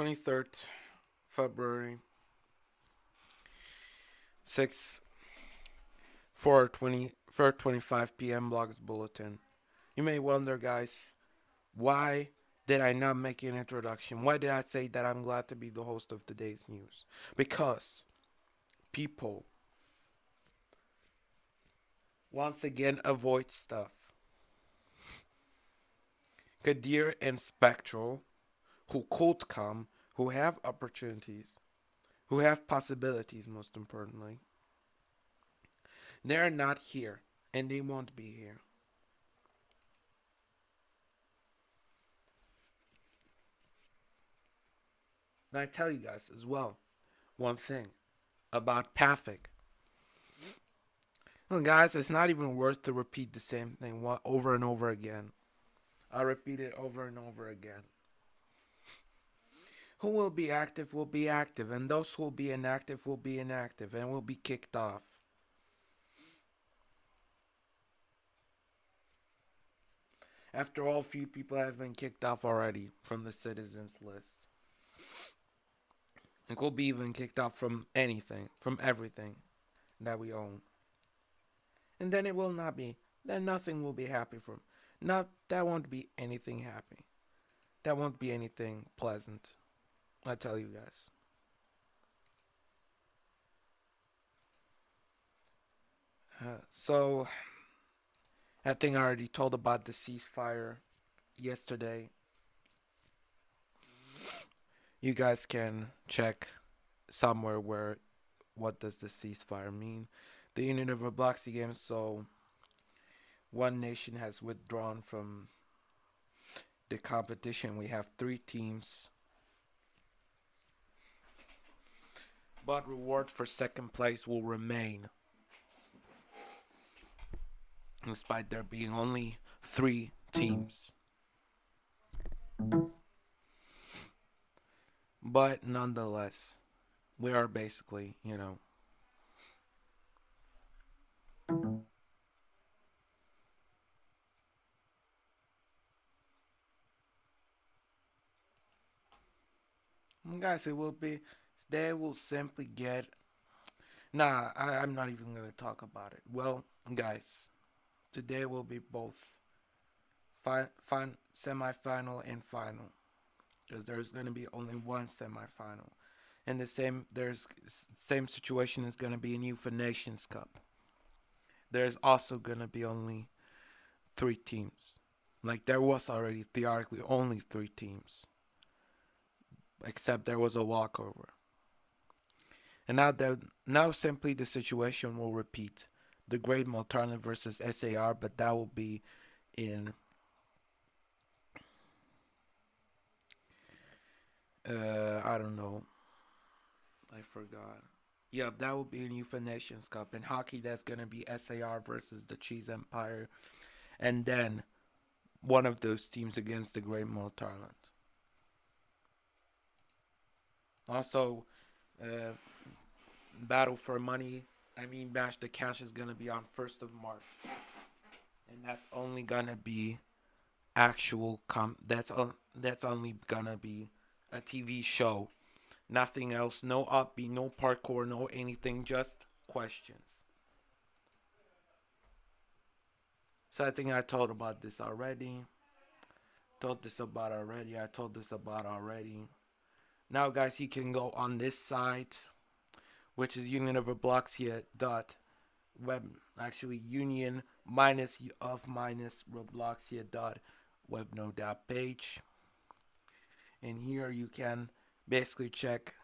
23rd February 6 4:25 p.m. Blogs Bulletin. You may wonder, guys, why did I not make an introduction? Why did I say that I'm glad to be the host of today's news? Because people once again avoid stuff. Kadir and Spectral, who could come, who have opportunities, who have possibilities, most importantly, they're not here and they won't be here. And I tell you guys as well one thing about Pafik. Well, guys, it's not even worth to repeat the same thing over and over again. I'll repeat it over and over again. Who will be active, and those who will be inactive, and will be kicked off. After all, few people have been kicked off already from the citizens list. And could be even kicked off from anything, from everything that we own. And then it will not be, then nothing will be happy from. Not, that won't be anything happy. That won't be anything pleasant. I tell you guys. So, I think I already told about the ceasefire yesterday. You guys can check somewhere where what does the ceasefire mean. The Union of UOR Games, so one nation has withdrawn from the competition. We have 3 teams, but reward for second place will remain, despite there being only 3 teams. But nonetheless, we are basically, guys, it will be, they will simply get, I'm not even going to talk about it. Well, guys, today will be both semi-final and final, because there's going to be only one semi-final. And same situation is going to be in UEFA Nations Cup. There's also going to be only 3 teams. Like there was already theoretically only 3 teams, except there was a walkover. And now simply the situation will repeat. The Great Multarland versus SAR, but that will be in I don't know. I forgot. Yep, that will be in UEFA Nations Cup. In hockey, that's gonna be SAR versus the Cheese Empire, and then one of those teams against the Great Multarland. Also, uh, Battle for Money. Bash the Cash is gonna be on 1st of March, and that's only gonna be actual that's only gonna be a TV show. Nothing else. No upbeat, no parkour, no anything. Just questions. So I think I told about this already. I told this about already. Now, guys, you can go on this site, which is union of Robloxia dot web. Actually, union minus of minus Robloxia dot webnode page. And here you can basically check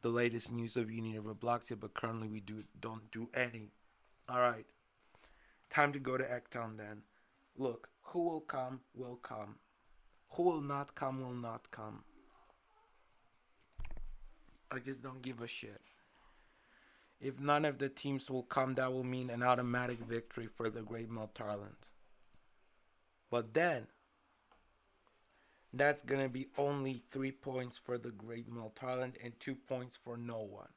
the latest news of Union of Robloxia, but currently we don't do any. Alright. Time to go to Ectown then. Look, who will come will come. Who will not come will not come. I just don't give a shit. If none of the teams will come, that will mean an automatic victory for the Great Multarland. But then, that's gonna be only 3 points for the Great Multarland and 2 points for no one.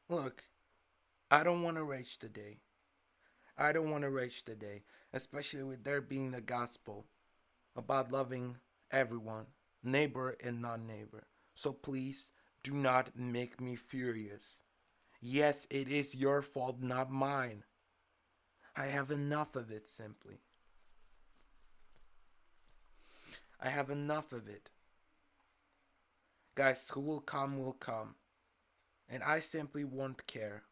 Look, I don't want to rage today. I don't want to rage today, especially with there being the gospel about loving everyone, neighbor and non neighbor. So please do not make me furious. Yes, it is your fault, not mine. I have enough of it simply. I have enough of it. Guys, who will come will come. And I simply won't care.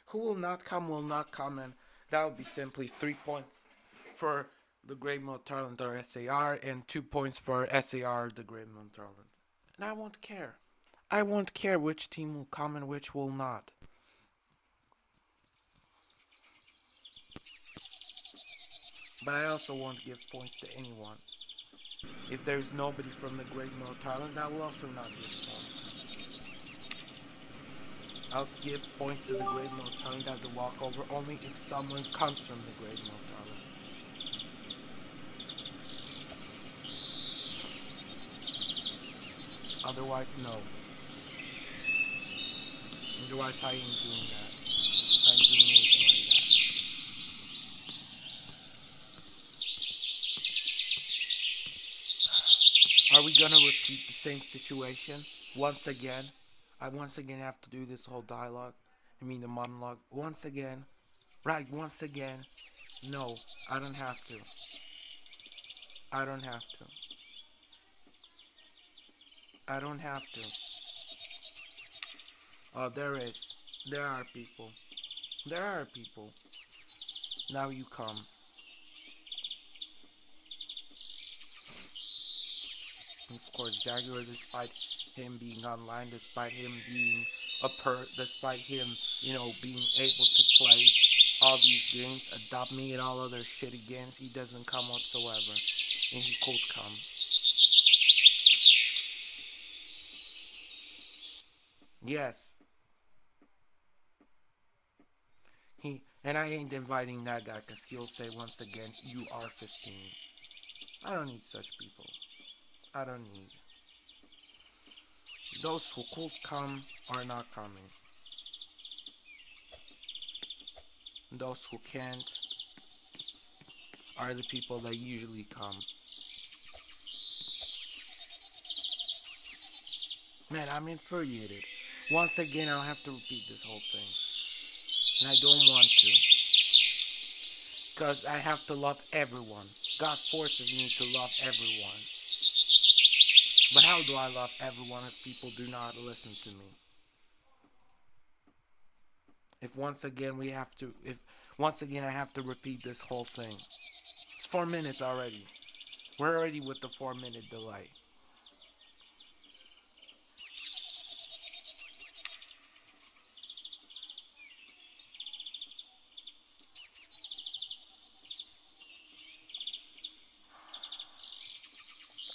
Who will not come, and that would be simply 3 points for the Great Mill Tarlant or SAR, and 2 points for SAR, the Great Mill Tarlant. And I won't care. I won't care which team will come and which will not. But I also won't give points to anyone. If there's nobody from the Great Mill Tarlant, I will also not give points. I'll give points to the Great Mill Tarlant as a walkover only if someone comes from the Great Mill Tarlant. Otherwise, no. Otherwise, I ain't doing that. I ain't doing anything like that. Are we gonna repeat the same situation once again? I once again have to do this whole dialogue. I mean the monologue. Once again. Right, once again. No, I don't have to. I don't have to. I don't have to. Oh, there is. There are people. There are people. Now you come. Of course, Jaguar, despite him being online, despite him being despite him, being able to play all these games, Adopt Me and all other shitty games, he doesn't come whatsoever. And he could come. Yes. And I ain't inviting that guy because he'll say once again, you are 15. I don't need such people. I don't need. Those who could come are not coming. Those who can't are the people that usually come. Man, I'm infuriated. Once again, I'll have to repeat this whole thing. And I don't want to. Because I have to love everyone. God forces me to love everyone. But how do I love everyone if people do not listen to me? If once again I have to repeat this whole thing. It's 4 minutes already. We're already with the 4-minute delay.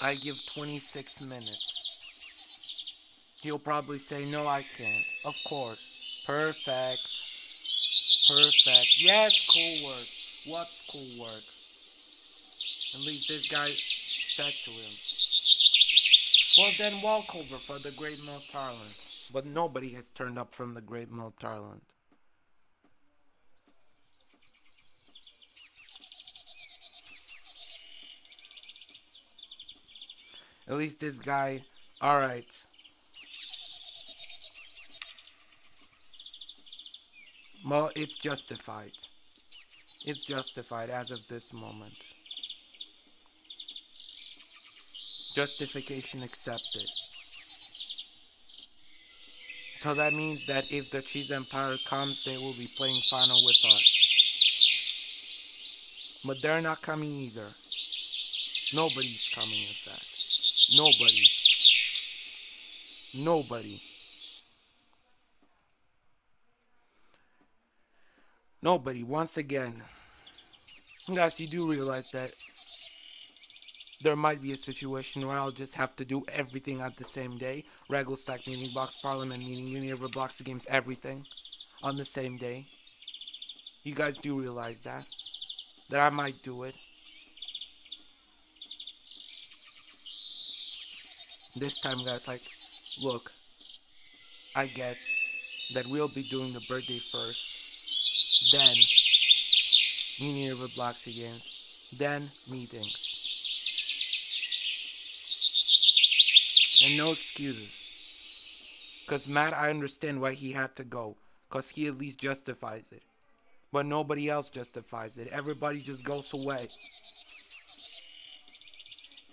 I give 26 minutes. He'll probably say, no, I can't. Of course. Perfect. Yes, cool work. What's cool work? At least this guy said to him. Well, then walkover for the Great Mill Tarlant. But nobody has turned up from the Great Mill Tarlant. At least this guy, alright. Well, it's justified. It's justified as of this moment. Justification accepted. So that means that if the Cheese Empire comes, they will be playing final with us. But they're not coming either. Nobody's coming with that. Nobody. Once again. Guys, you do realize that there might be a situation where I'll just have to do everything at the same day. Regular stack meeting, box parliament meeting, Unilever blocks games, everything on the same day. You guys do realize that? That I might do it. This time, guys, Look, I guess that we'll be doing the birthday first, then Union of Roblox Games, then meetings. And no excuses. Because Matt, I understand why he had to go. Because he at least justifies it. But nobody else justifies it. Everybody just goes away.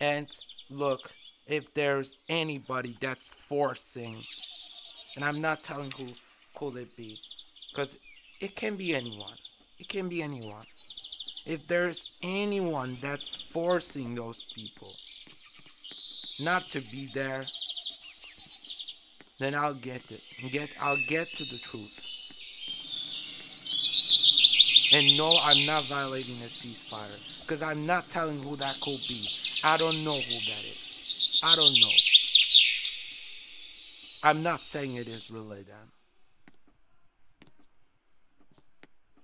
And look, if there's anybody that's forcing, and I'm not telling who could it be, because it can be anyone. It can be anyone. If there's anyone that's forcing those people not to be there, then I'll get it. I'll get to the truth. And no, I'm not violating a ceasefire. Because I'm not telling who that could be. I don't know who that is. I don't know. I'm not saying it is really them.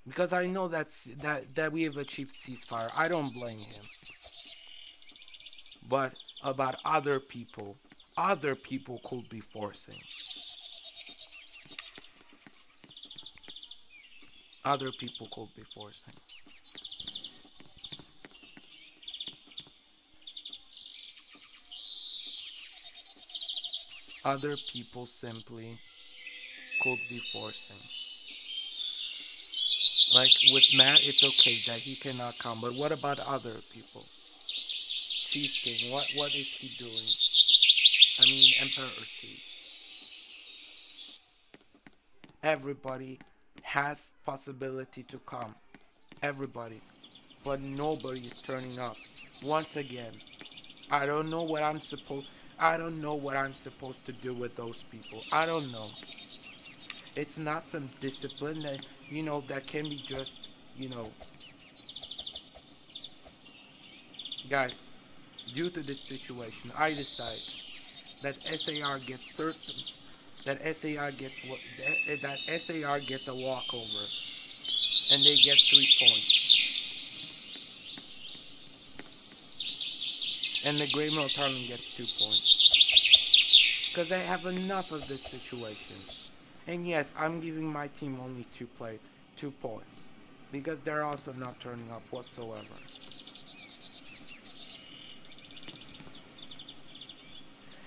Because I know that we have achieved ceasefire. I don't blame him. But about other people could be forcing. Other people could be forcing. Other people simply could be forcing. Like with Matt, it's okay that he cannot come, but what about other people? Cheese King, what is he doing? I mean, Emperor Cheese. Everybody has possibility to come. Everybody. But nobody is turning up. Once again, I don't know what I'm supposed to do with those people. I don't know. It's not some discipline that, that can be just, guys, due to this situation, I decide that SAR gets SAR gets a walkover, and they get 3 points, and the Grey Military gets 2 points, because I have enough of this situation. And yes, I'm giving my team only 2 points, because they're also not turning up whatsoever.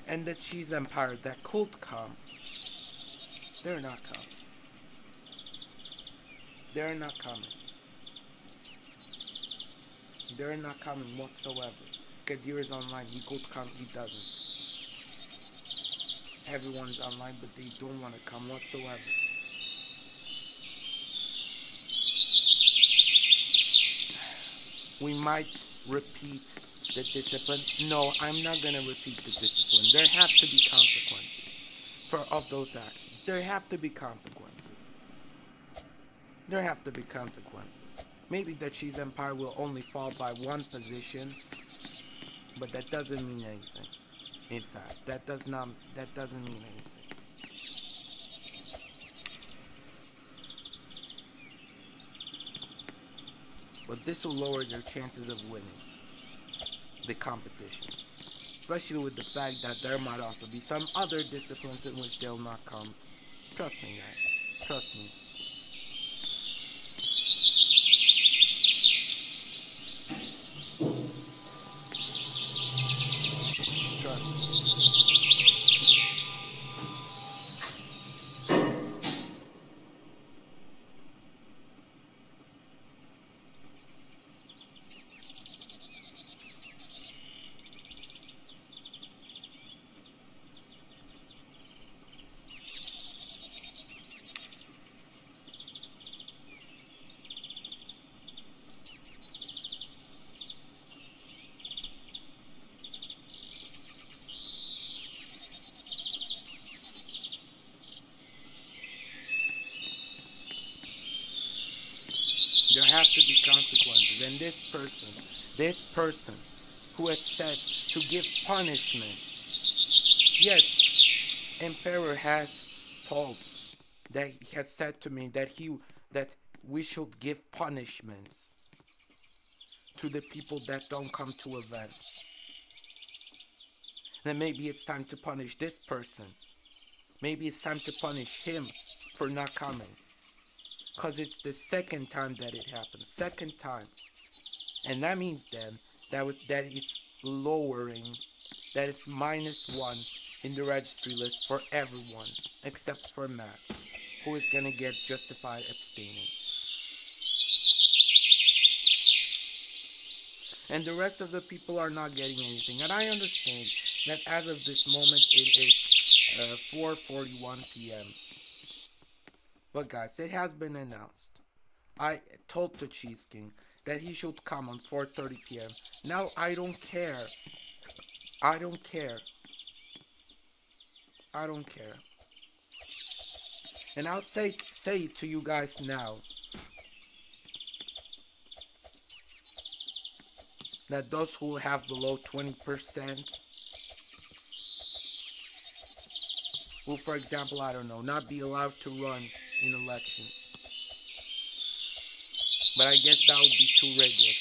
And the Cheese Empire that could come, they're not coming. They're not coming. They're not coming whatsoever. Kadir is online, he could come, he doesn't. Everyone's online, but they don't want to come whatsoever. We might repeat the discipline. No, I'm not going to repeat the discipline. There have to be consequences of those actions. There have to be consequences. There have to be consequences. Maybe the Cheese Empire will only fall by 1 position, but that doesn't mean anything. In fact, that doesn't mean anything. But this will lower their chances of winning the competition. Especially with the fact that there might also be some other disciplines in which they'll not come. Trust me, guys. Trust me. There have to be consequences. And this person who had said to give punishment. Yes, Emperor has told that he has said to me that we should give punishments to the people that don't come to events. then maybe it's time to punish this person. Maybe it's time to punish him for not coming. Because it's the second time that it happens. Second time. And that means then that it's lowering, that it's -1 in the registry list for everyone except for Matt, who is going to get justified abstinence. And the rest of the people are not getting anything. And I understand that as of this moment it is 4:41 p.m. But guys, it has been announced. I told the Cheese King that he should come on 4:30 p.m. Now I don't care. I don't care. I don't care. And I'll say it to you guys now. That those who have below 20% will, for example, I don't know, not be allowed to run in elections. But I guess that would be too rigid.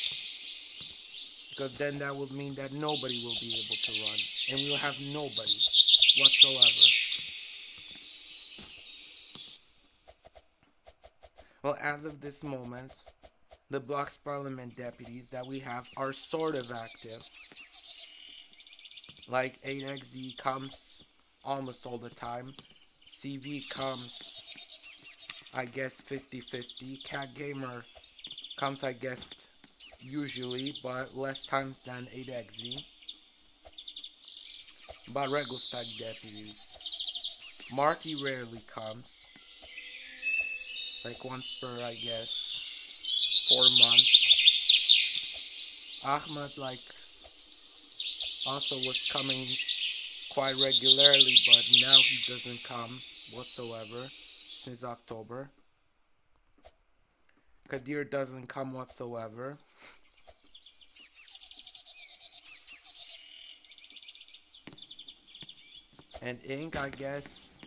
Because then that would mean that nobody will be able to run. And we'll have nobody whatsoever. Well, as of this moment, the Block's Parliament deputies that we have are sort of active. Like 8XZ comes almost all the time. CV comes, I guess, 50-50. Cat Gamer comes, I guess, usually, but less times than 8XZ. But Regelstag deputies. Marty rarely comes. Like once per, I guess, 4 months. Ahmed, like, also was coming quite regularly, but now he doesn't come whatsoever since October. Kadir doesn't come whatsoever. And Ink, I guess,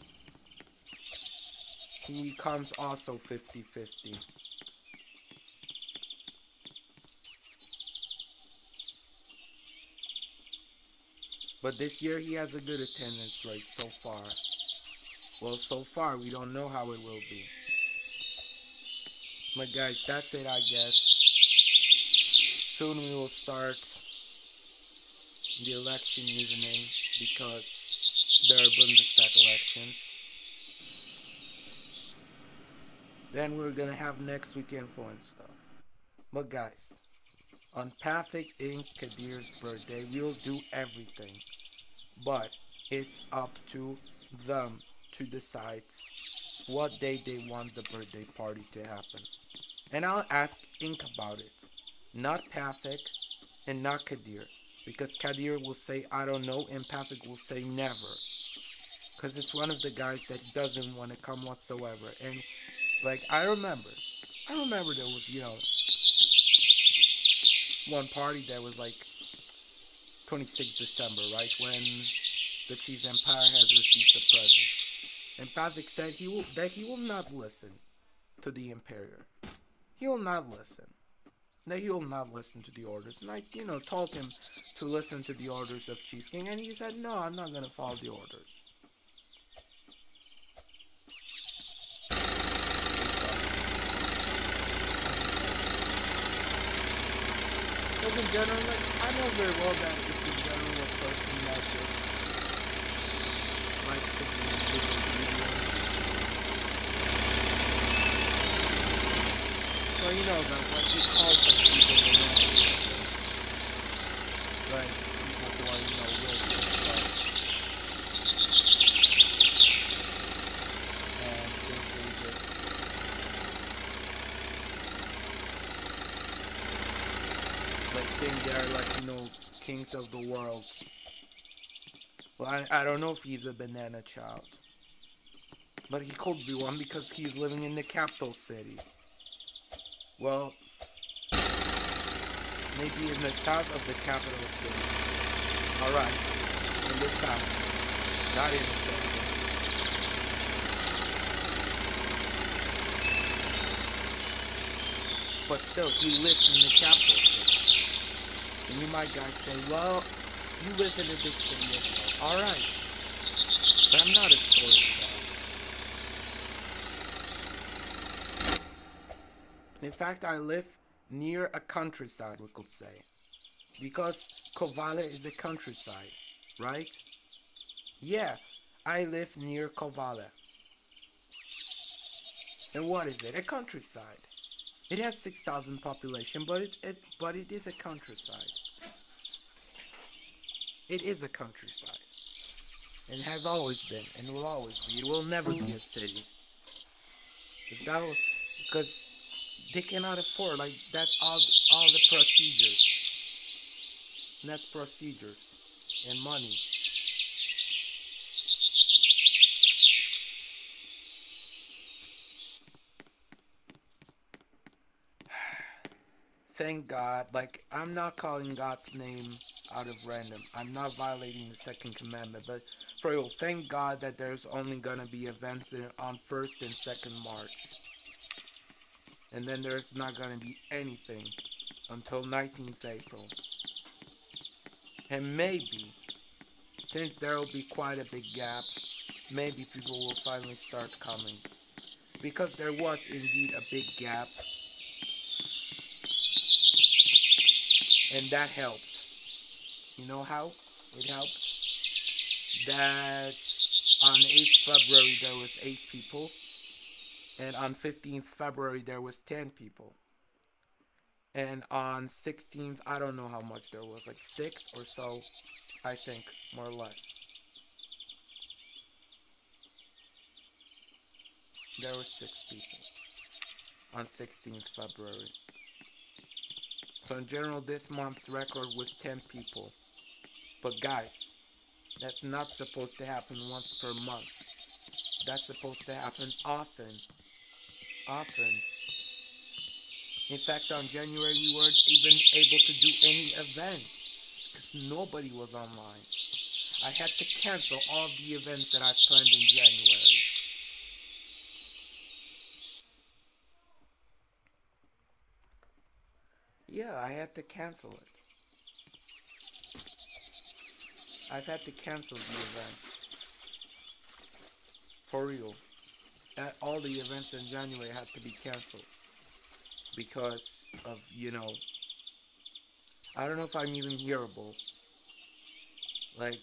he comes also 50-50. But this year he has a good attendance rate so far. Well, so far we don't know how it will be. But guys, that's it, I guess. Soon we will start the election evening because there are Bundestag elections. Then we're gonna have next week info and stuff. But guys, on Pathic Inc. Kadir's birthday, we'll do everything. But it's up to them to decide what day they want the birthday party to happen. And I'll ask Ink about it. Not Pathic and not Kadir. Because Kadir will say, I don't know, and Pathic will say never. Because it's one of the guys that doesn't want to come whatsoever. And, like, I remember there was, one party that was like 26 December, right, when the Cheese Empire has received the present. And Pathic said he will not listen to the Imperior. He will not listen. That he will not listen to the orders. And I, told him to listen to the orders of Cheese King, and he said, no, I'm not going to follow the orders. Because in general, like, I know very well that it's in general a person that just likes to be individual. So that's like we call such people bananas. Like people who are, rich and stuff. And simply just like think they're like, kings of the world. Well, I don't know if he's a banana child. But he could be one because he's living in the capital city. Well, maybe in the south of the capital city. Alright, in the south. Not in the center. But still, he lives in the capital city. And you might guys say, well, You live in a big city as well. Alright. But I'm not a spoiled child. In fact, I live near a countryside, we could say. Because Kovale is a countryside, right? Yeah, I live near Kovale. And what is it? A countryside. It has 6,000 population, but it is a countryside. It is a countryside. It has always been, and will always be. It will never be a city. Because they cannot afford, like, that's all the procedures. And that's procedures and money. Thank God. Like, I'm not calling God's name out of random. I'm not violating the second commandment. But for real, thank God that there's only gonna be events on 1st and 2nd March. And then there's not gonna be anything until 19th April. And maybe, since there will be quite a big gap, maybe people will finally start coming. Because there was indeed a big gap. And that helped. You know how it helped? That on 8th February there was 8 people. And on 15th February there was 10 people. And on 16th, I don't know how much there was, like 6 or so, I think, more or less. There were 6 people on 16th February. So in general, this month's record was 10 people. But guys, that's not supposed to happen once per month. That's supposed to happen often. Often. In fact, on January, we weren't even able to do any events because nobody was online. I had to cancel all the events that I planned in January. Yeah, I had to cancel it. I've had to cancel the events. For real. All the events in January had to be canceled. Because of, I don't know if I'm even hearable. Like,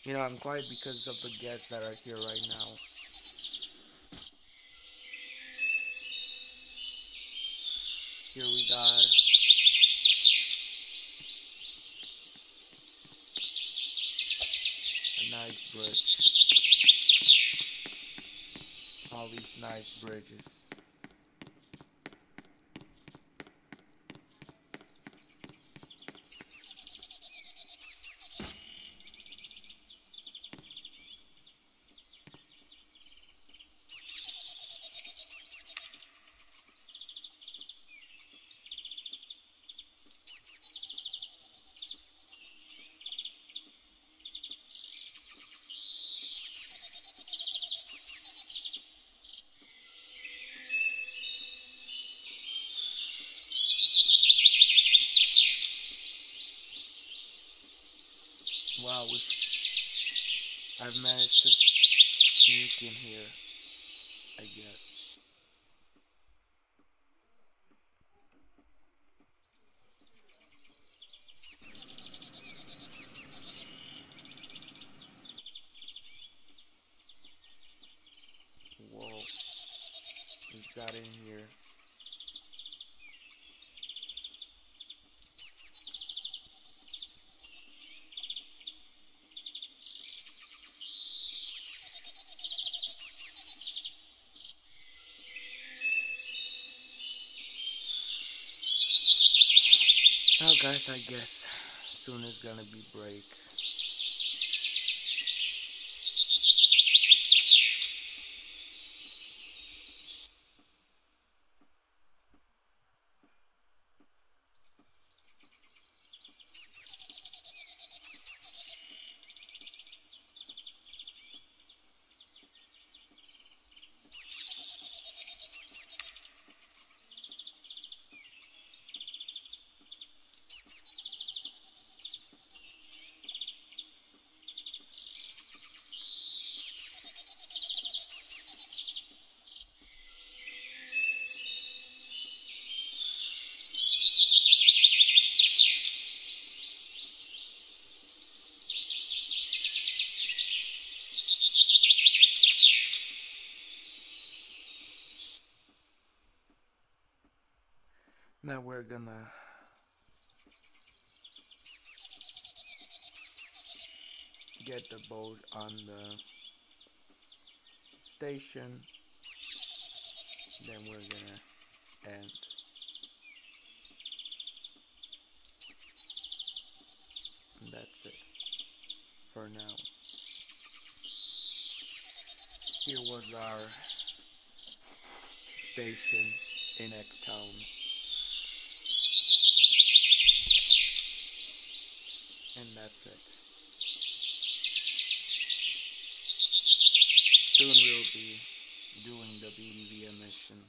I'm quiet because of the guests that are here right now. Here we got a nice bridge. All these nice bridges. Wow, I've managed to sneak in here, I guess. Whoa, we got in here. Now guys, I guess soon is gonna be break. Now we're gonna get the boat on the station. Then we're gonna end. And that's it for now. Here was our station in Eggtown. And that's it. Soon we'll be doing the BDV mission.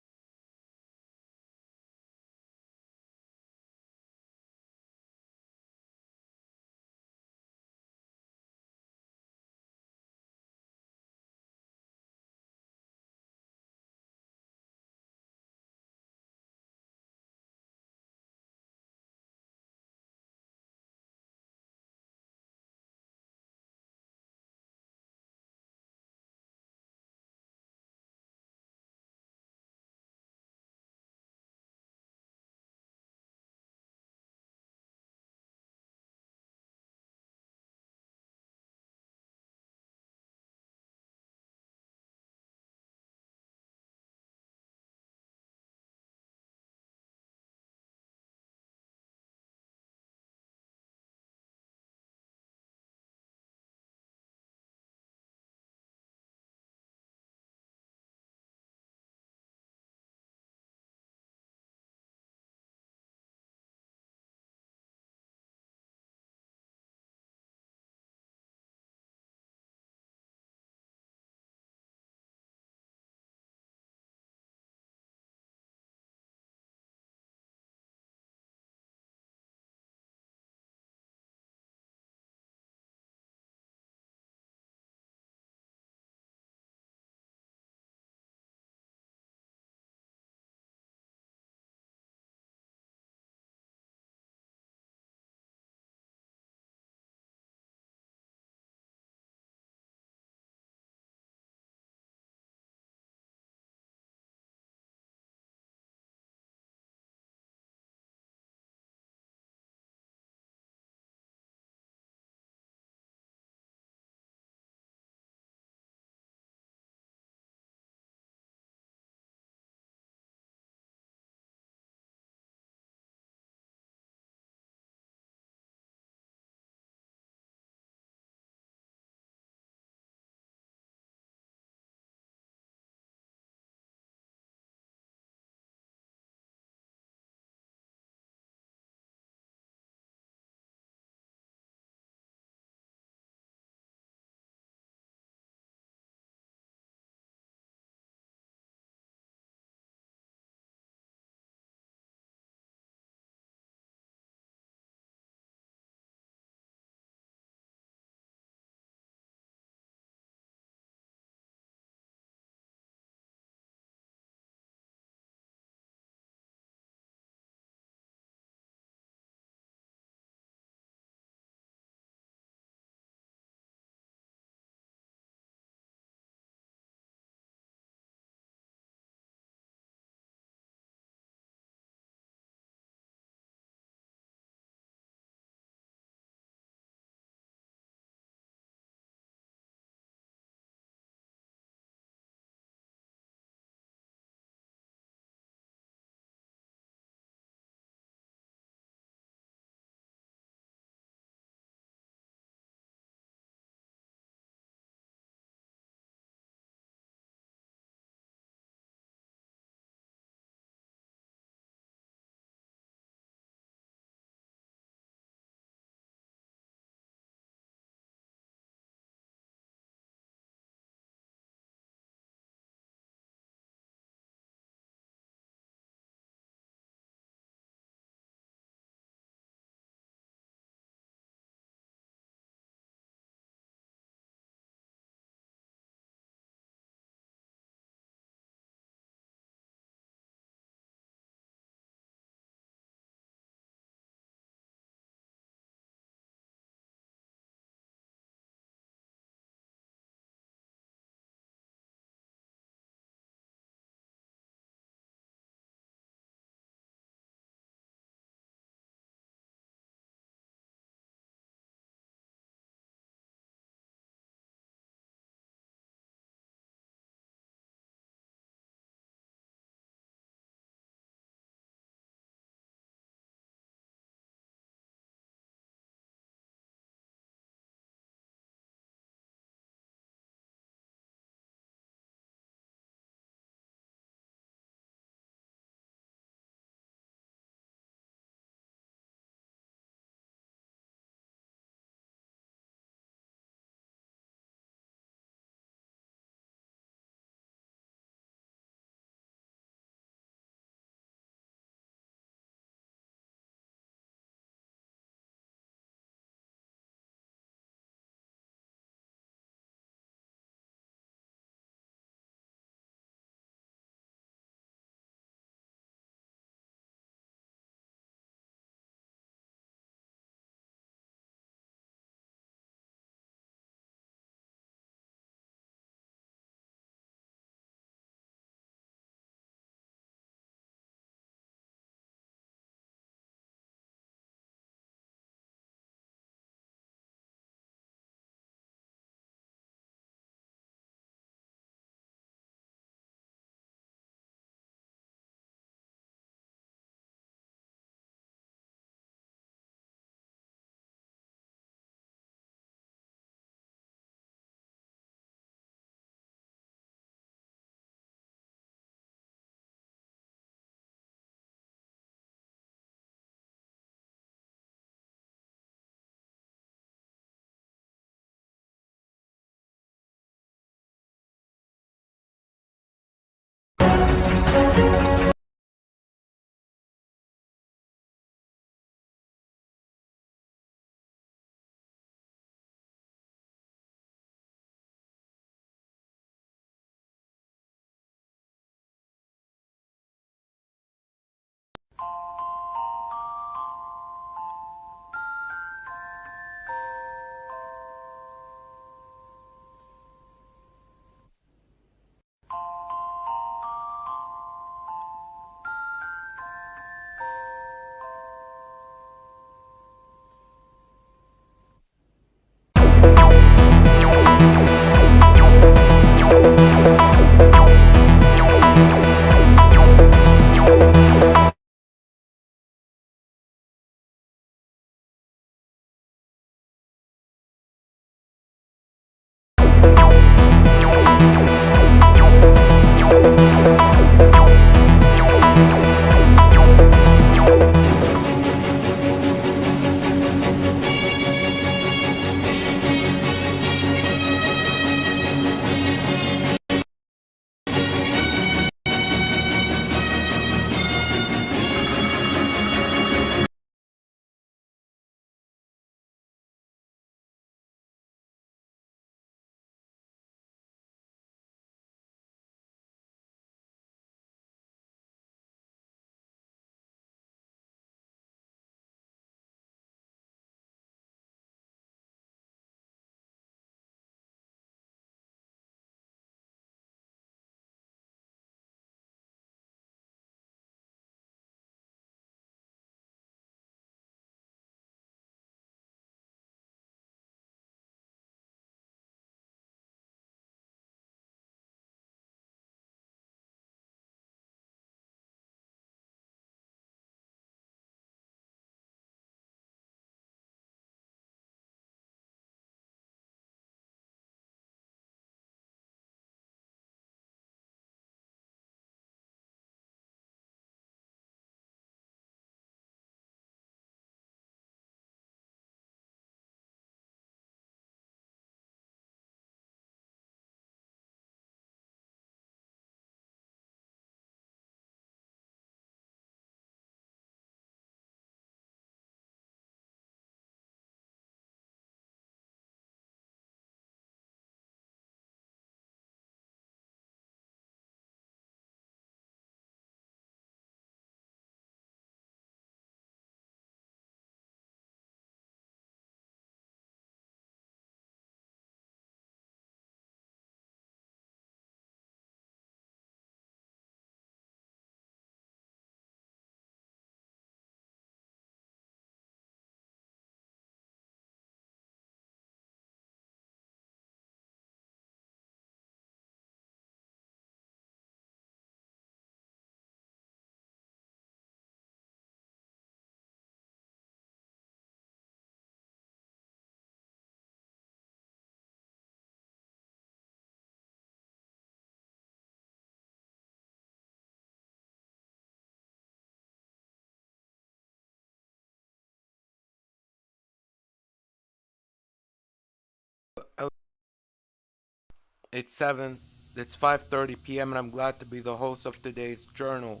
It's 7 it's 5:30 p.m. and I'm glad to be the host of today's journal.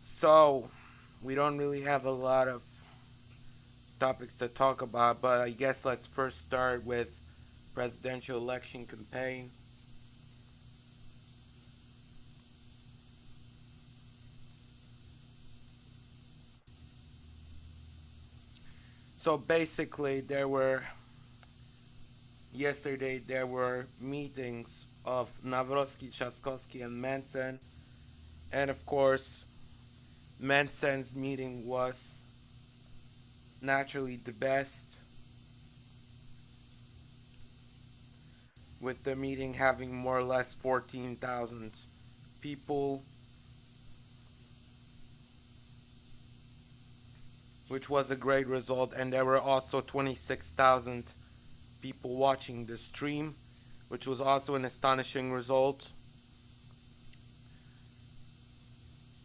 So, we don't really have a lot of topics to talk about, but I guess let's first start with presidential election campaign. So basically, there were meetings of Navrosky, Chaskowski, and Manson, and of course, Manson's meeting was naturally the best, with the meeting having more or less 14,000 people, which was a great result, and there were also 26,000 people watching the stream, which was also an astonishing result.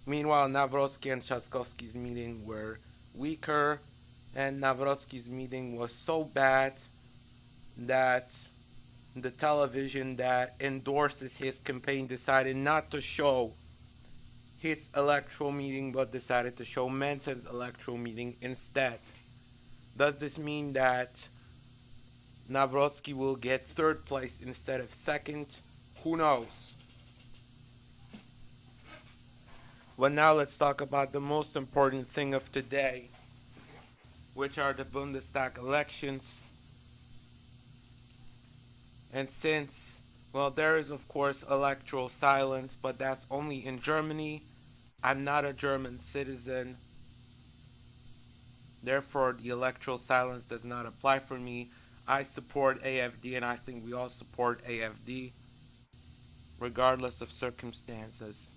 Meanwhile, Navrosky and Chaskowski's meeting were weaker, and Navrosky's meeting was so bad that the television that endorses his campaign decided not to show his electoral meeting but decided to show Manson's electoral meeting instead. Does this mean that Navrosky will get third place instead of second? Who knows? But now let's talk about the most important thing of today, which are the Bundestag elections. And since, well, there is of course electoral silence, but that's only in Germany. I'm not a German citizen, therefore the electoral silence does not apply for me. I support AFD, and I think we all support AFD, regardless of circumstances.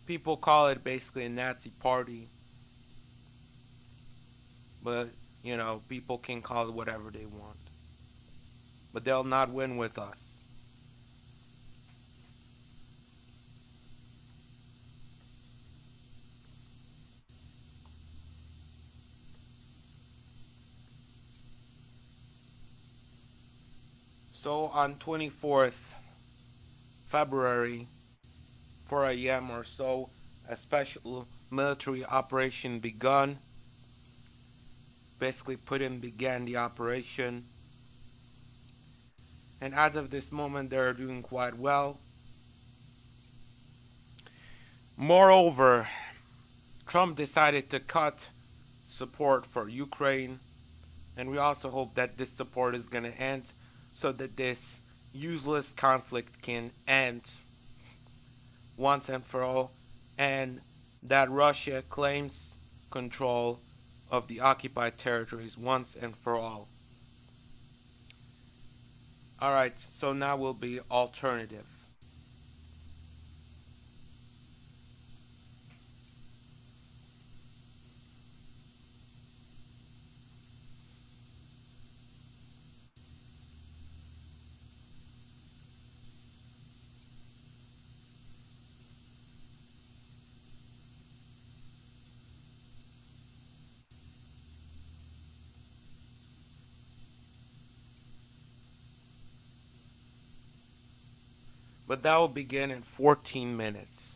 People call it basically a Nazi party, but people can call it whatever they want. But they'll not win with us. So on 24th February, 4 a.m. or so, a special military operation begun. Basically, Putin began the operation, and as of this moment, they're doing quite well. Moreover, Trump decided to cut support for Ukraine, and we also hope that this support is going to end so that this useless conflict can end once and for all, and that Russia claims control of the occupied territories once and for all. Alright, so now will be alternative. But that will begin in 14 minutes.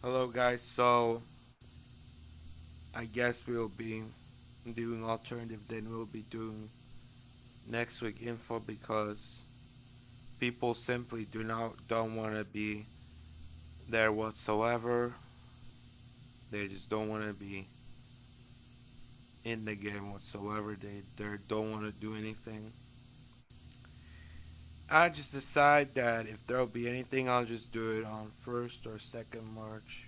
Hello guys, so I guess we'll be doing alternative, then we'll be doing next week info because people simply don't want to be there whatsoever. They just don't want to be in the game whatsoever. They don't want to do anything. I just decide that if there'll be anything, I'll just do it on 1st or 2nd March.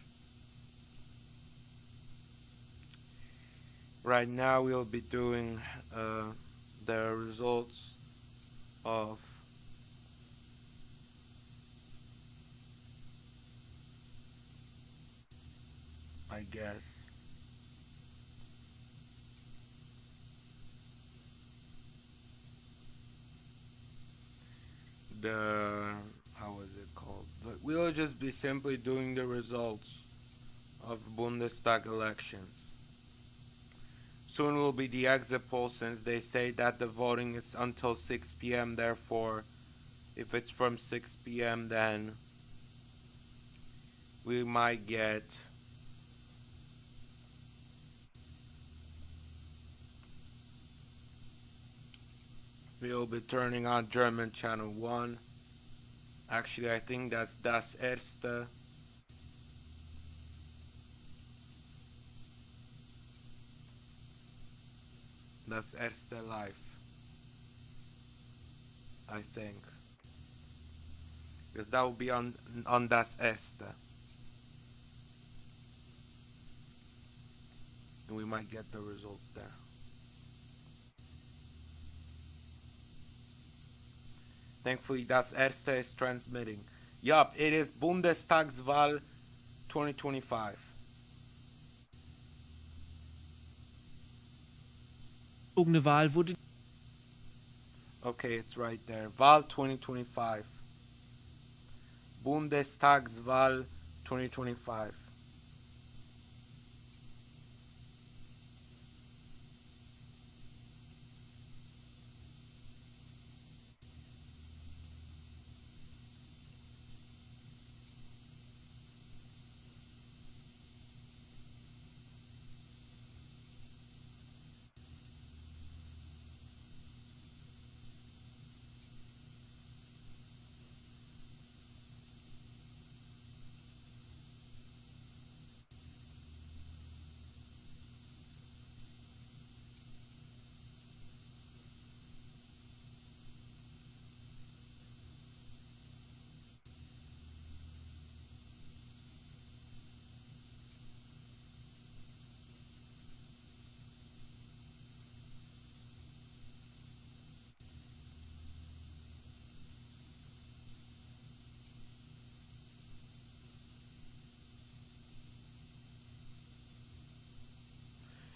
Right now, we'll be doing the results of I guess the how was it called? We'll just be simply doing the results of Bundestag elections. Soon will be the exit poll since they say that the voting is until 6 p.m. Therefore, if it's from 6 p.m., then we might get we'll be turning on German channel 1. Actually, I think that's Das Erste. Das Erste Live, I think. Because that will be on Das Erste. And we might get the results there. Thankfully, Das Erste is transmitting. Yup, it is Bundestagswahl 2025. Wahl wurde Okay, it's right there. Wahl 2025. Bundestagswahl 2025.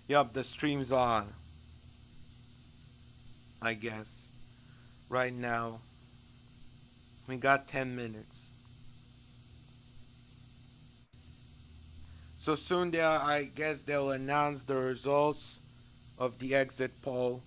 Yup, the stream's on. I guess. Right now. We got 10 minutes. So soon I guess they'll announce the results of the exit poll.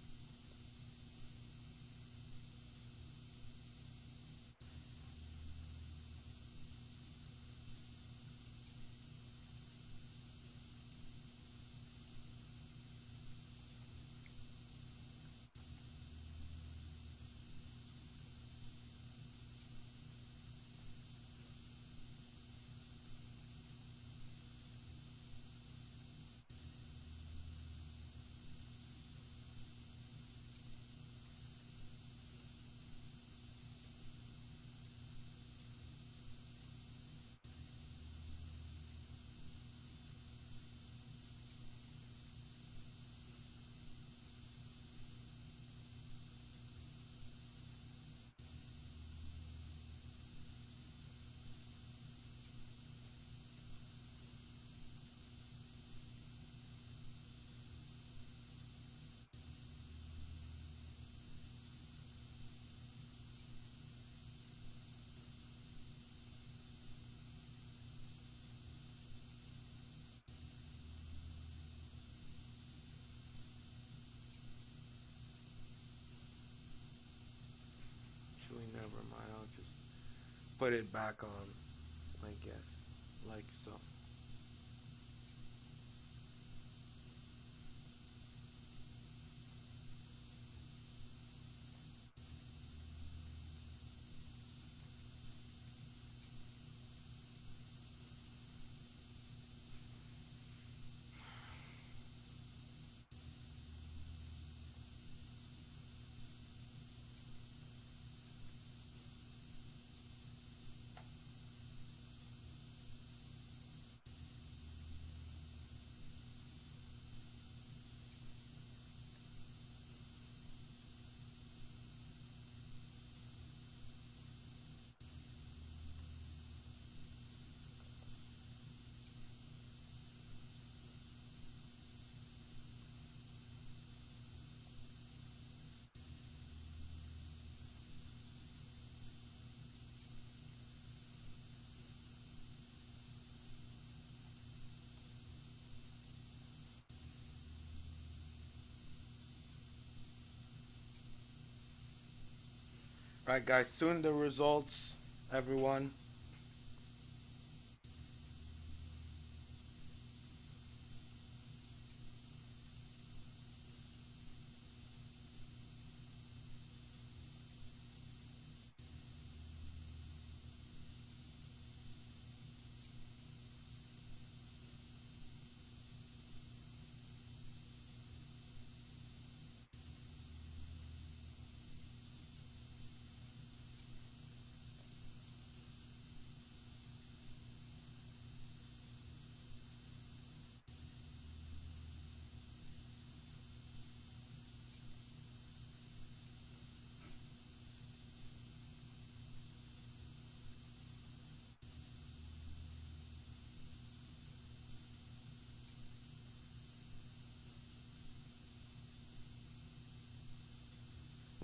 Actually, never mind. I'll just put it back on, I guess. Like so. Alright, guys, soon the results, everyone.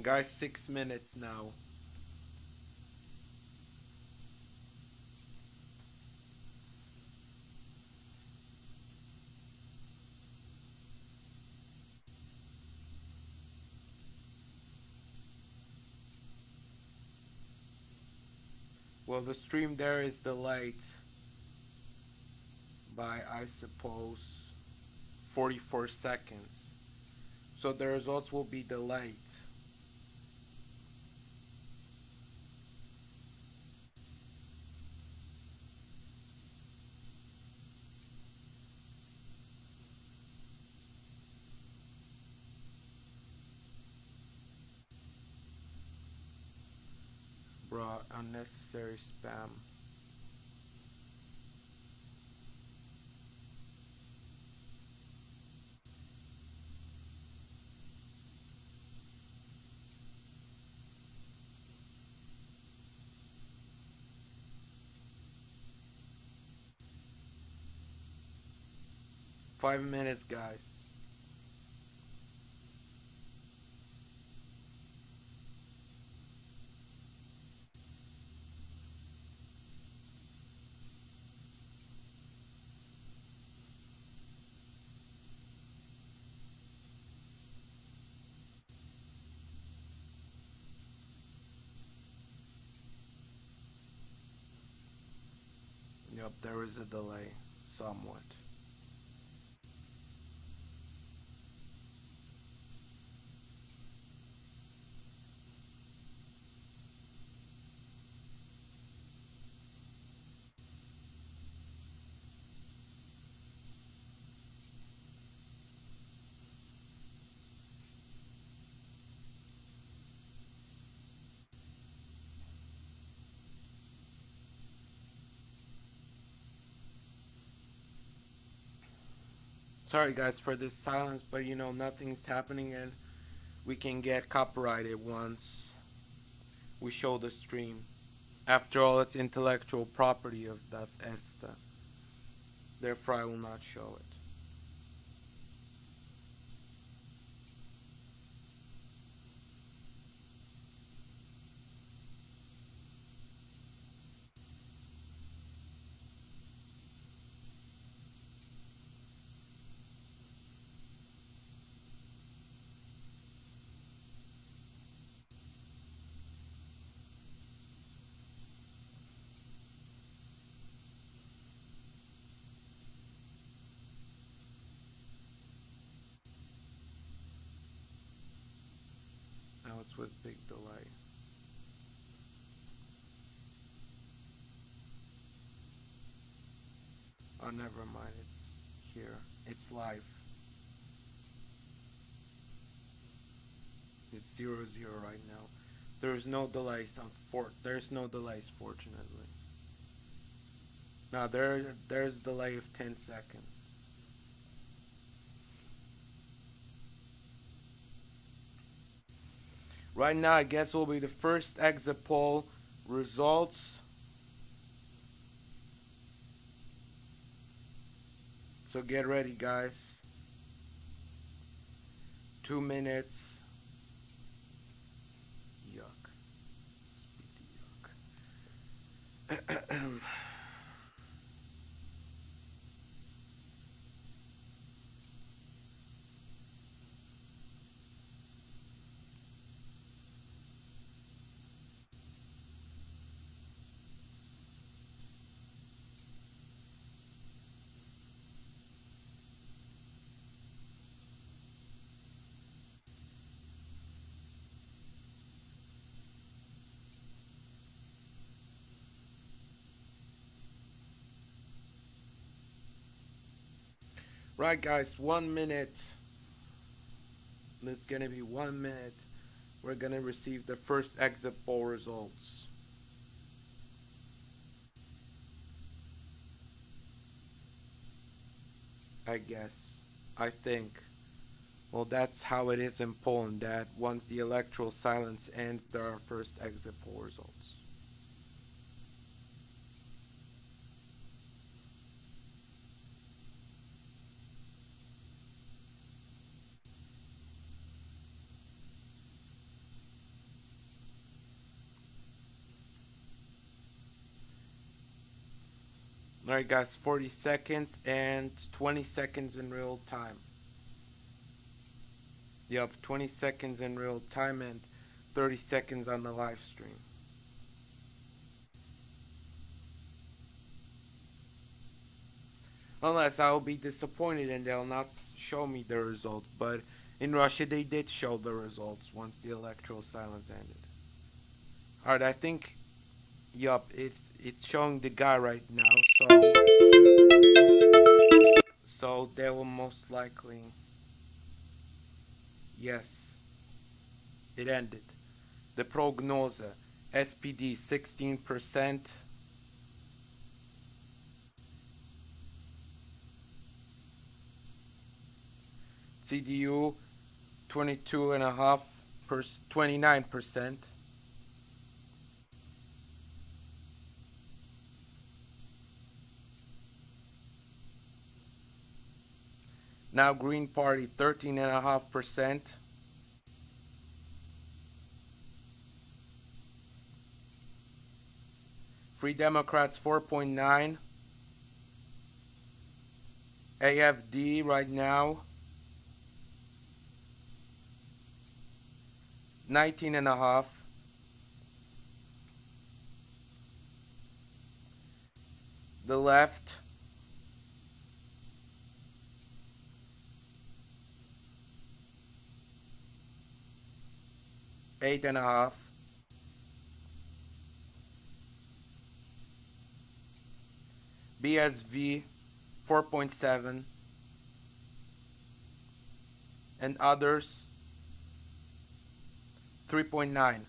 Guys, 6 minutes now. Well, the stream there is delayed by, I suppose, 44 seconds. So the results will be delayed. Bruh, unnecessary spam. Five minutes, guys. Yep, there is a delay, somewhat. Sorry, guys, for this silence, but you know, nothing's happening and we can get copyrighted once we show the stream. After all, it's intellectual property of Das Erste. Therefore, I will not show it. Now it's with big delay. Oh, never mind, it's here. It's live. It's 0-0 right now. There's no delays. There's no delays, fortunately. Now there's delay of 10 seconds. Right now, I guess will be the first exit poll results. So get ready, guys. 2 minutes. Yuck. Yuck. Right, guys, 1 minute. It's gonna be 1 minute. We're gonna receive the first exit poll results. I guess. I think. Well, that's how it is in Poland, that once the electoral silence ends, there are first exit poll results. Alright, guys, 40 seconds and 20 seconds in real time. Yep, 20 seconds in real time and 30 seconds on the live stream. Unless I will be disappointed and they'll not show me the results. But in Russia, they did show the results once the electoral silence ended. Alright, I think, yup, it's showing the guy right now. So they will most likely, yes, it ended. The prognose, SPD 16%. CDU 29%. Now Green Party 13.5%. Free Democrats 4.9. AFD right now 19.5. The left 8.5. BSV 4.7. And others 3.9.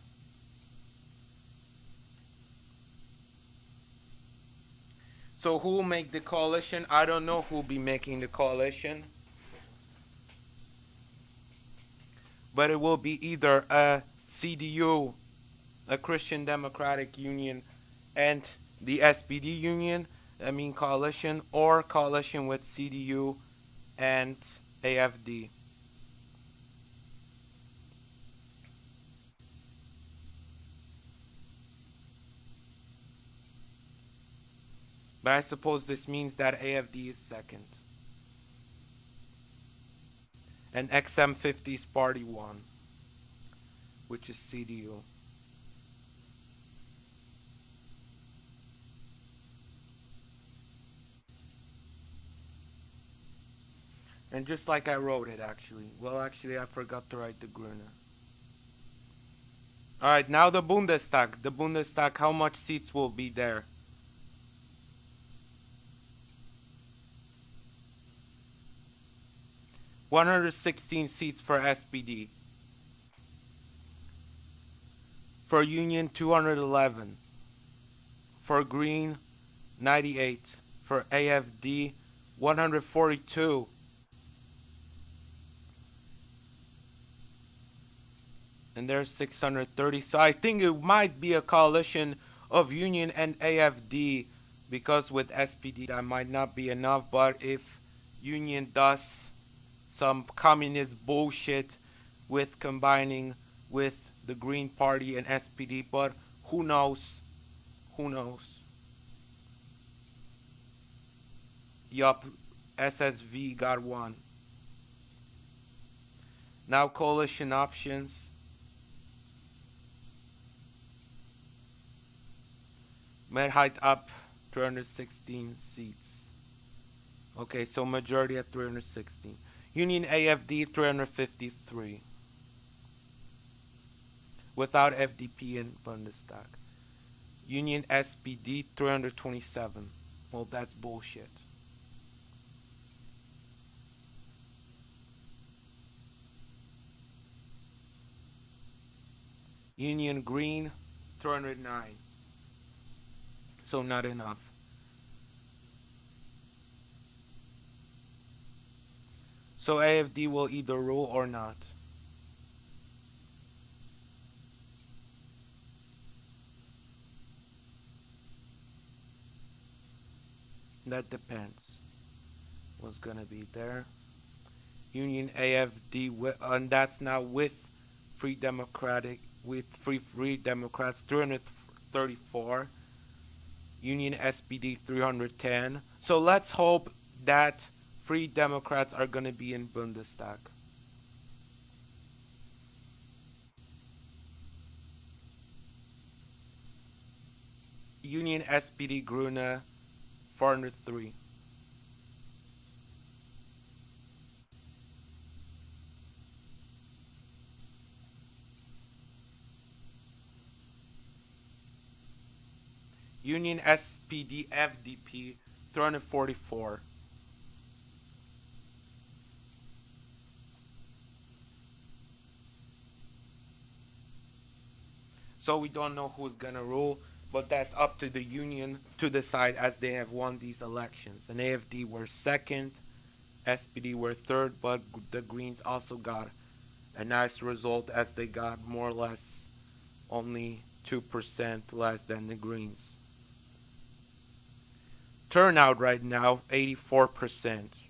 So who will make the coalition? I don't know who will be making the coalition. But it will be either a CDU, a Christian Democratic Union, and the SPD Union, coalition, or coalition with CDU and AFD. But I suppose this means that AFD is second. And XM50's party won, which is CDU. And just like I wrote it, actually. Well, actually, I forgot to write the Grüne. Alright, now the Bundestag. The Bundestag, how much seats will be there? 116 seats for SPD. For Union, 211. For Green, 98. For AFD, 142. And there's 630. So I think it might be a coalition of Union and AFD, because with SPD that might not be enough. But if Union does some communist bullshit with combining with the Green Party and SPD, but who knows? Who knows? Yup, SSV got one. Now coalition options. Mehrheit up 316 seats. Okay, so majority at 316. Union AFD 353. Without FDP in Bundestag. Union SPD 327. Well, that's bullshit. Union Green 309. So not enough. So AFD will either rule or not. That depends. What's gonna be there? Union AFD, and that's now with Free Democrats 334. Union SPD 310. So let's hope that Free Democrats are gonna be in Bundestag. Union SPD Grüne 403. Union SPD FDP 344. So we don't know who's gonna rule, but that's up to the union to decide as they have won these elections. And AFD were second, SPD were third, but the Greens also got a nice result as they got more or less only 2% less than the Greens. Turnout right now 84%.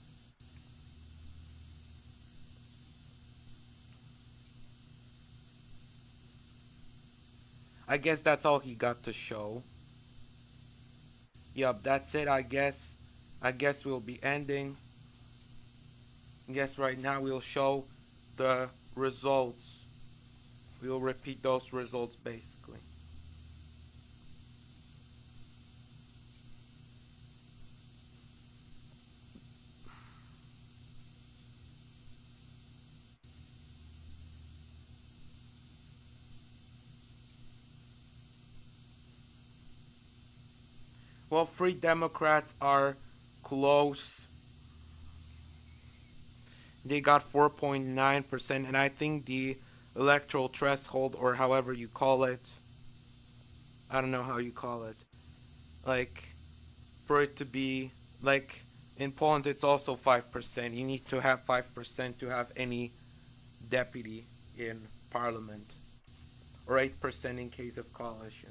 I guess that's all he got to show. Yup, that's it. I guess we'll be ending. I guess right now we'll show the results. We'll repeat those results basically. 3 Democrats are close. They got 4.9%, and I think the electoral threshold, or however you call it, I don't know how you call it, like, for it to be, like, in Poland, it's also 5%. You need to have 5% to have any deputy in parliament, or 8% in case of coalition.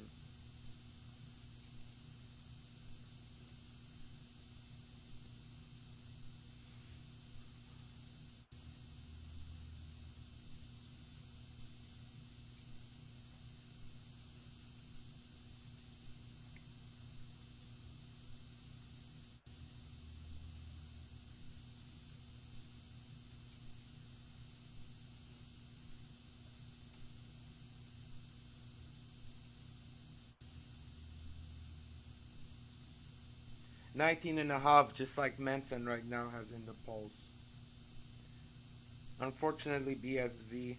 Nineteen and a half, just like Manson right now has in the polls. Unfortunately, BSV,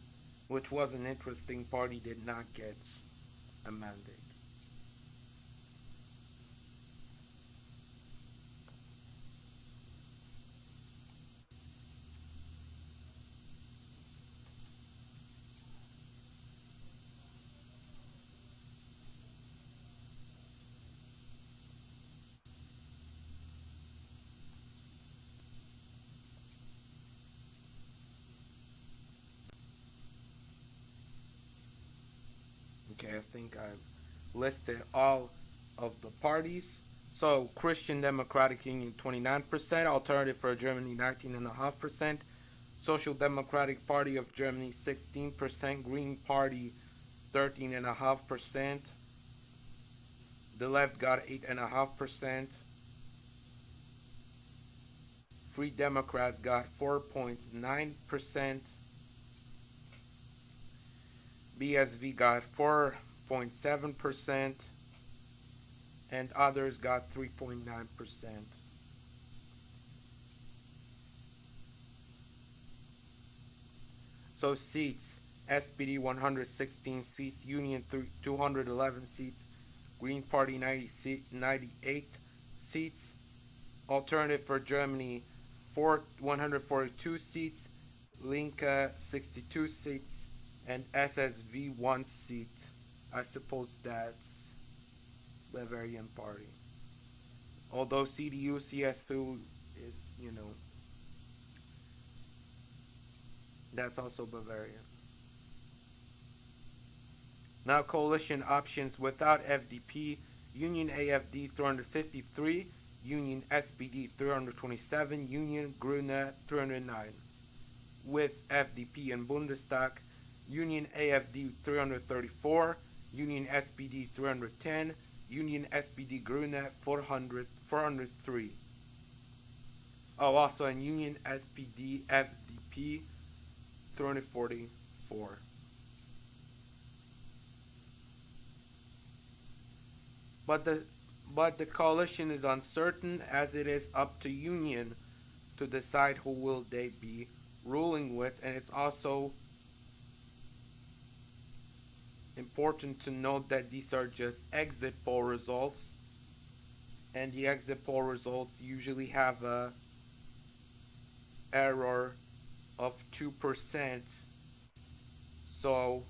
which was an interesting party, did not get a mandate. Okay, I think I've listed all of the parties. So, Christian Democratic Union 29%, Alternative for Germany 19.5%, Social Democratic Party of Germany 16%, Green Party 13.5%, the left got 8.5%, Free Democrats got 4.9%, BSV got 4.7%, and others got 3.9%. So seats, SPD 116 seats, Union 211 seats, Green Party 98 seats, Alternative for Germany 142 seats, Linke 62 seats, and SSV one seat. I suppose that's Bavarian Party. Although CDU CS2 is, that's also Bavarian. Now coalition options without FDP: Union AFD 353, Union SPD 327, Union Grüne 309. With FDP in Bundestag: Union AFD 334, Union SPD 310, Union SPD Grüne 403. Oh, also in Union SPD FDP 344. But the coalition is uncertain, as it is up to Union to decide who will they be ruling with, and it's also important to note that these are just exit poll results, and the exit poll results usually have a error of 2%. So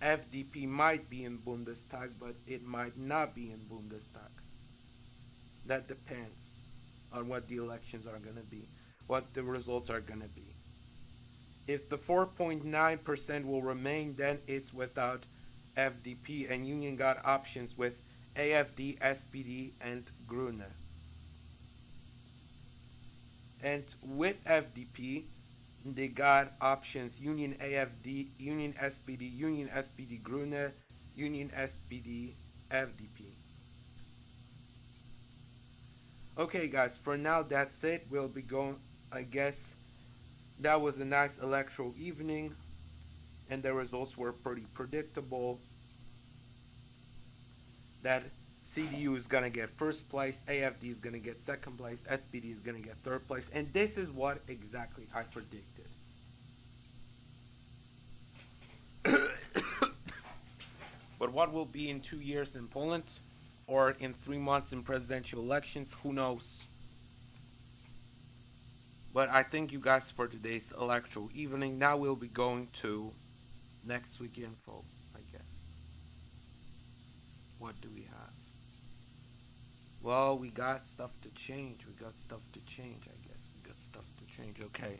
FDP might be in Bundestag, but it might not be in Bundestag. That depends on what the elections are going to be, what the results are going to be. If the 4.9% will remain, then it's without FDP, and Union got options with AFD, SPD, and Grüne. And with FDP, they got options Union AFD, Union SPD, Union SPD Grüne, Union SPD FDP. Okay, guys, for now that's it. We'll be going, I guess. That was a nice electoral evening, and the results were pretty predictable. That CDU is gonna get first place, AFD is gonna get second place, SPD is gonna get third place, and this is what exactly I predicted. But what will be in 2 years in Poland, or in 3 months in presidential elections, who knows? But I thank you guys for today's electoral evening. Now we'll be going to next week info, I guess. What do we have? Well, we got stuff to change. I guess. We got stuff to change. Okay.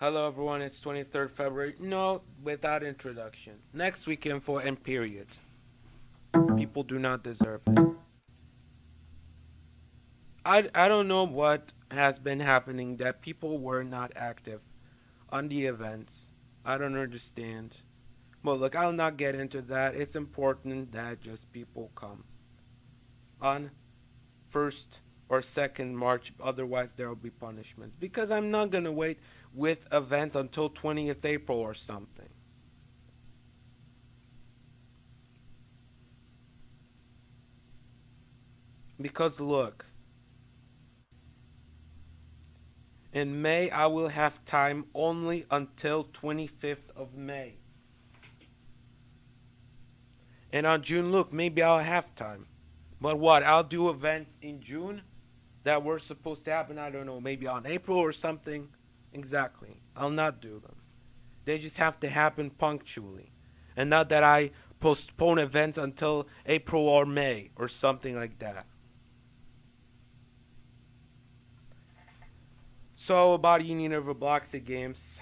Hello everyone, it's 23rd February. No, without introduction. Next week info and period. People do not deserve it. I don't know what has been happening that people were not active on the events. I don't understand. But look, I'll not get into that. It's important that just people come on 1st or 2nd March, otherwise there will be punishments. Because I'm not gonna wait with events until 20th April or something. Because look, in May I will have time only until 25th of May. And on June, look, maybe I'll have time. But what? I'll do events in June that were supposed to happen, I don't know, maybe on April or something. Exactly. I'll not do them. They just have to happen punctually. And not that I postpone events until April or May or something like that. So about Union of Roblox games,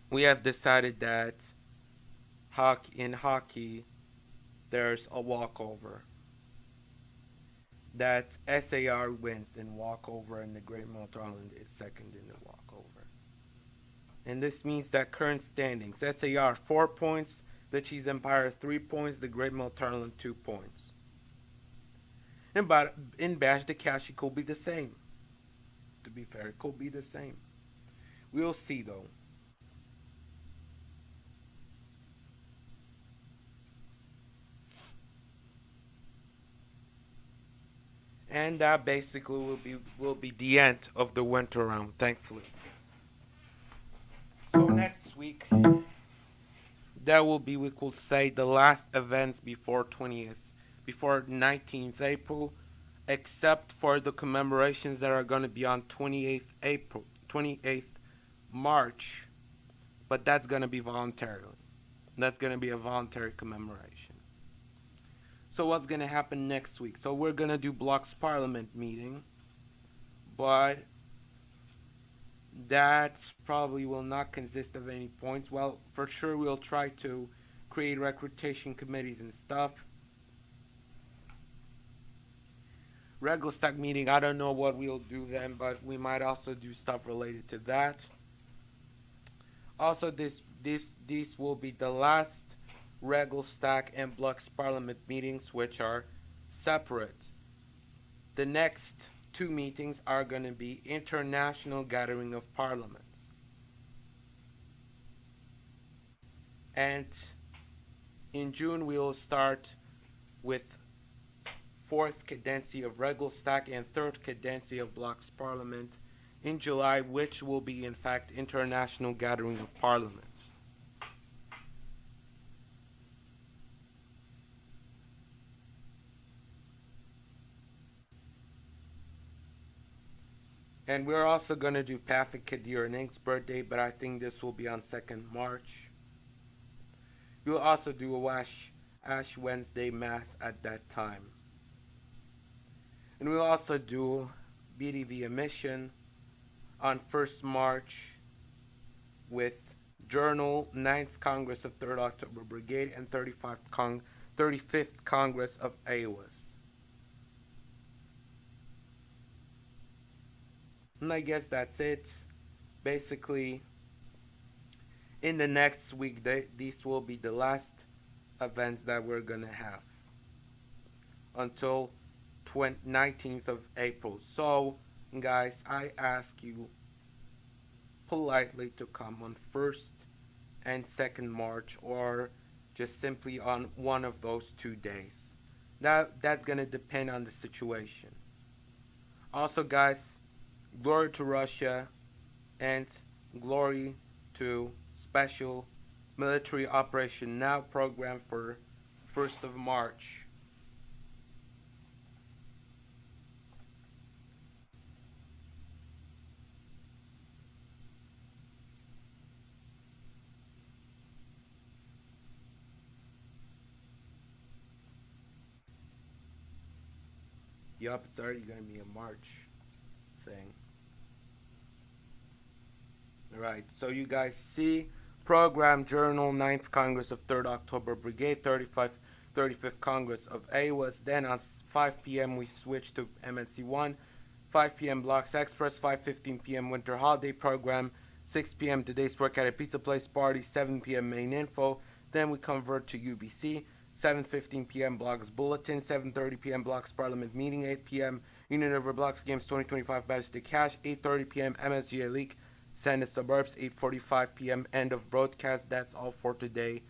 we have decided that in hockey there's a walkover. That SAR wins in walkover and the Great Mount Island is second in the walkover. And this means that current standings, SAR 4 points, the Cheese Empire 3 points, the Great Mount Island 2 points. And but in Bash the Cash it could be the same. To be fair, it could be the same. We'll see though. And that basically will be the end of the winter round, thankfully. So next week that will be, we could say, the last events before 20th, before 19th April, except for the commemorations that are going to be on 28th April, 28th March, but that's going to be voluntarily. That's going to be a voluntary commemoration. So what's going to happen next week? So we're going to do Blocks Parliament meeting, but that probably will not consist of any points. Well, for sure we'll try to create recruitation committees and stuff. Regelstack meeting, I don't know what we'll do then, but we might also do stuff related to that. Also, this will be the last Regelstack and Blocks Parliament meetings, which are separate. The next two meetings are going to be International Gathering of Parliaments. And in June, we will start with fourth cadency of Regelstack and third cadency of Blocks Parliament in July, which will be in fact International Gathering of Parliaments. And we're also going to do Pafik Kadir and Ink's birthday, but I think this will be on 2nd March. We'll also do a Ash Wednesday Mass at that time. And we'll also do BDV emission on 1st March with Journal, 9th Congress of 3rd October Brigade, and 35th Congress of AWAS. And I guess that's it. Basically, in the next week, these will be the last events that we're gonna have until 19th of April. So, guys, I ask you politely to come on 1st and 2nd March, or just simply on one of those 2 days. That's gonna depend on the situation. Also, guys, glory to Russia and glory to Special Military Operation Now program for 1st of March. Yup, it's already gonna be a March thing. Right. So you guys see Program Journal 9th Congress of 3rd October Brigade 35th Congress of AWAS. Then on 5 p.m. we switch to MNC 1. 5 p.m. Blocks Express. 5:15 p.m. Winter Holiday Program. 6 p.m. Today's Work at a Pizza Place Party. 7 p.m. Main Info. Then we convert to UBC. 7:15 p.m. Blocks Bulletin. 7:30 p.m. Blocks Parliament Meeting. 8 p.m. Union River Blocks Games 2025 Badge to Cash. 8:30 p.m. MSGA League. Senate Suburbs, 8:45 p.m. End of broadcast. That's all for today.